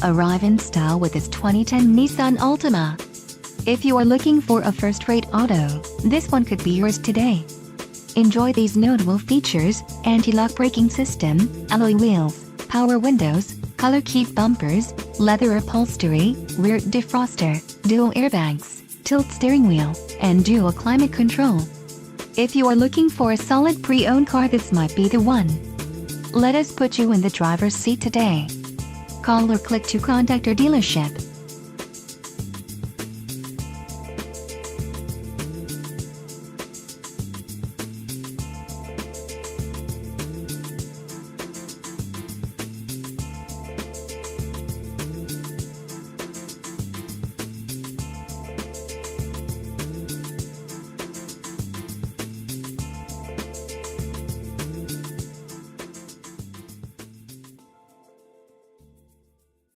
Arrive in style with this 2010 Nissan Altima. If you are looking for a first-rate auto, this one could be yours today. Enjoy these notable features: anti-lock braking system, alloy wheels, power windows, color key bumpers, leather upholstery, rear defroster, dual airbags, tilt steering wheel, and dual climate control. If you are looking for a solid pre-owned car, this might be the one. Let us put you in the driver's seat today. Call or click to contact our dealership.